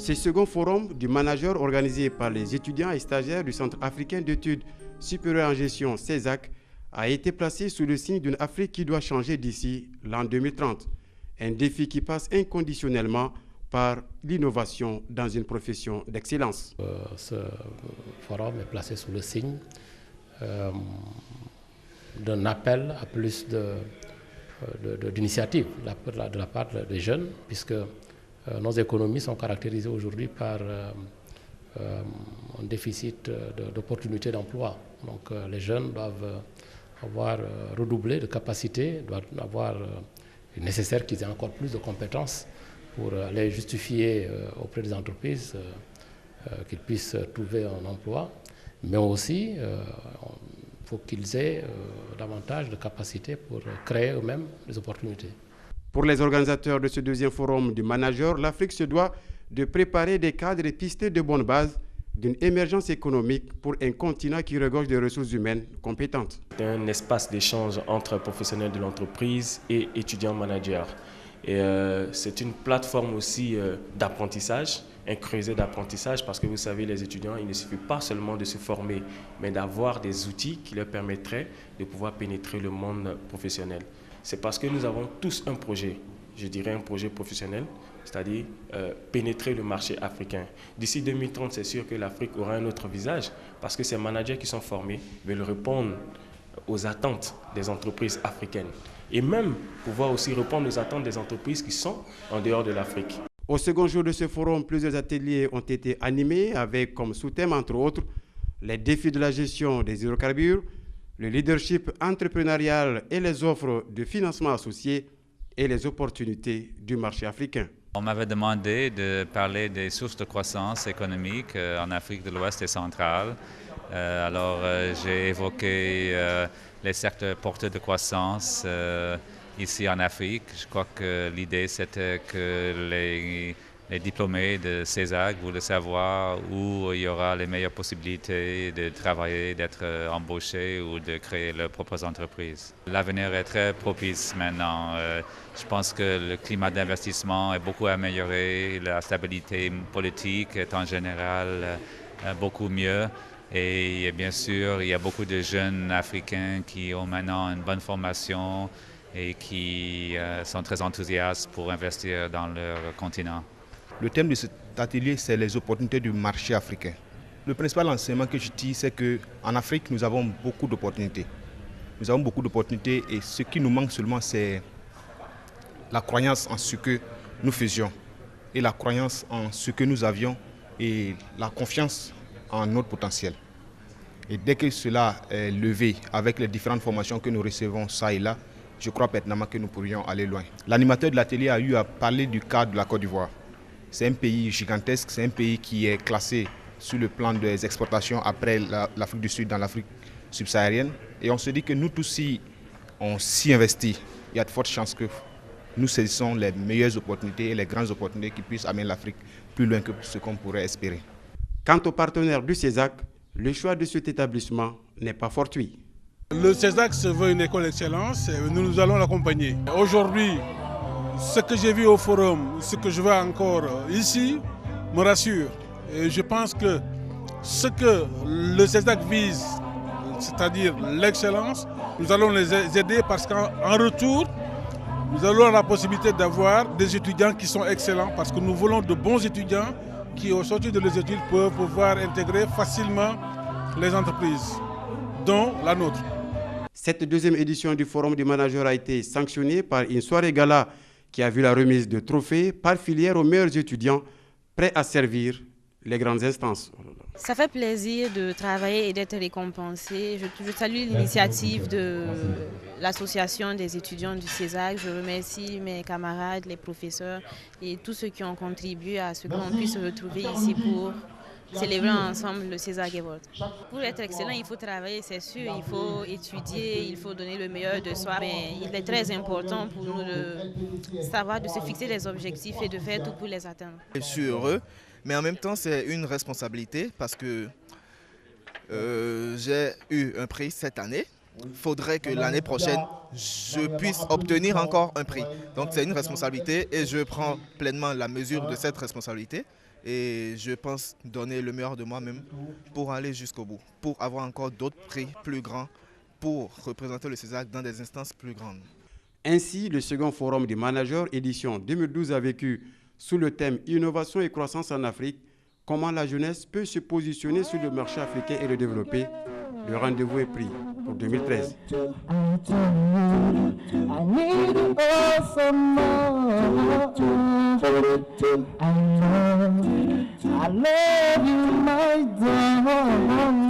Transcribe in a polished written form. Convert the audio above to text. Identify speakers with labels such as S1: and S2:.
S1: Ce second forum du manager organisé par les étudiants et stagiaires du Centre africain d'études supérieures en gestion CESAC a été placé sous le signe d'une Afrique qui doit changer d'ici l'an 2030. Un défi qui passe inconditionnellement par l'innovation dans une profession d'excellence.
S2: Ce forum est placé sous le signe d'un appel à plus d'initiatives de la part des jeunes, puisque nos économies sont caractérisées aujourd'hui par un déficit d'opportunités d'emploi. Donc les jeunes doivent avoir redoublé de capacités, doivent avoir nécessaire qu'ils aient encore plus de compétences pour les justifier auprès des entreprises, qu'ils puissent trouver un emploi, mais aussi il faut qu'ils aient davantage de capacités pour créer eux-mêmes des opportunités.
S1: Pour les organisateurs de ce deuxième forum du manager, l'Afrique se doit de préparer des cadres pistés de bonnes bases d'une émergence économique pour un continent qui regorge de ressources humaines compétentes.
S3: C'est un espace d'échange entre professionnels de l'entreprise et étudiants managers. Et c'est une plateforme aussi d'apprentissage, un creuset d'apprentissage, parce que vous savez, les étudiants, il ne suffit pas seulement de se former, mais d'avoir des outils qui leur permettraient de pouvoir pénétrer le monde professionnel. C'est parce que nous avons tous un projet, je dirais un projet professionnel, c'est-à-dire pénétrer le marché africain. D'ici 2030, c'est sûr que l'Afrique aura un autre visage, parce que ces managers qui sont formés veulent répondre aux attentes des entreprises africaines et même pouvoir aussi répondre aux attentes des entreprises qui sont en dehors de l'Afrique.
S1: Au second jour de ce forum, plusieurs ateliers ont été animés avec comme sous-thème, entre autres, les défis de la gestion des hydrocarbures, le leadership entrepreneurial et les offres de financement associées et les opportunités du marché africain.
S4: On m'avait demandé de parler des sources de croissance économique en Afrique de l'Ouest et centrale. Alors j'ai évoqué les secteurs porteurs de croissance ici en Afrique. Je crois que l'idée c'était que les diplômés de CESAC voulaient savoir où il y aura les meilleures possibilités de travailler, d'être embauchés ou de créer leurs propres entreprises. L'avenir est très propice maintenant. Je pense que le climat d'investissement est beaucoup amélioré, la stabilité politique est en général beaucoup mieux. Et bien sûr, il y a beaucoup de jeunes Africains qui ont maintenant une bonne formation et qui sont très enthousiastes pour investir dans leur continent.
S5: Le thème de cet atelier, c'est les opportunités du marché africain. Le principal enseignement que je tire, c'est qu'en Afrique, nous avons beaucoup d'opportunités. Nous avons beaucoup d'opportunités et ce qui nous manque seulement, c'est la croyance en ce que nous faisions et la croyance en ce que nous avions et la confiance en notre potentiel. Et dès que cela est levé avec les différentes formations que nous recevons ça et là, je crois pertinemment que nous pourrions aller loin. L'animateur de l'atelier a eu à parler du cas de la Côte d'Ivoire. C'est un pays gigantesque, c'est un pays qui est classé sur le plan des exportations après l'Afrique du Sud dans l'Afrique subsaharienne. Et on se dit que nous tous, si on s'y investit, il y a de fortes chances que nous saisissons les meilleures opportunités et les grandes opportunités qui puissent amener l'Afrique plus loin que ce qu'on pourrait espérer.
S1: Quant aux partenaires du CESAC, le choix de cet établissement n'est pas fortuit.
S6: Le CESAC se veut une école d'excellence et nous allons l'accompagner. Aujourd'hui, ce que j'ai vu au forum, ce que je vois encore ici, me rassure. Et je pense que ce que le CESAC vise, c'est-à-dire l'excellence, nous allons les aider parce qu'en retour, nous allons avoir la possibilité d'avoir des étudiants qui sont excellents parce que nous voulons de bons étudiants qui, au sortir de leurs études, peuvent pouvoir intégrer facilement les entreprises, dont la nôtre.
S1: Cette deuxième édition du Forum du Manager a été sanctionnée par une soirée gala qui a vu la remise de trophées par filière aux meilleurs étudiants prêts à servir les grandes instances.
S7: Ça fait plaisir de travailler et d'être récompensé. Je salue l'initiative de l'association des étudiants du CESAC. Je remercie mes camarades, les professeurs et tous ceux qui ont contribué à ce qu'on puisse se retrouver ici pour célébrer ensemble le CESAC Award. Pour être excellent, il faut travailler, c'est sûr, il faut étudier, il faut donner le meilleur de soi. Mais il est très important pour nous de savoir, de se fixer des objectifs et de faire tout pour les atteindre.
S8: Je suis heureux, mais en même temps, c'est une responsabilité parce que j'ai eu un prix cette année. Il faudrait que l'année prochaine, je puisse obtenir encore un prix. Donc c'est une responsabilité et je prends pleinement la mesure de cette responsabilité. et je pense donner le meilleur de moi-même pour aller jusqu'au bout, pour avoir encore d'autres prix plus grands, pour représenter le CESAC dans des instances plus grandes.
S1: Ainsi, le second forum des managers édition 2012 a vécu sous le thème Innovation et croissance en Afrique, comment la jeunesse peut se positionner sur le marché africain et le développer. Le rendez-vous est pris pour 2013.
S9: I love you, my darling.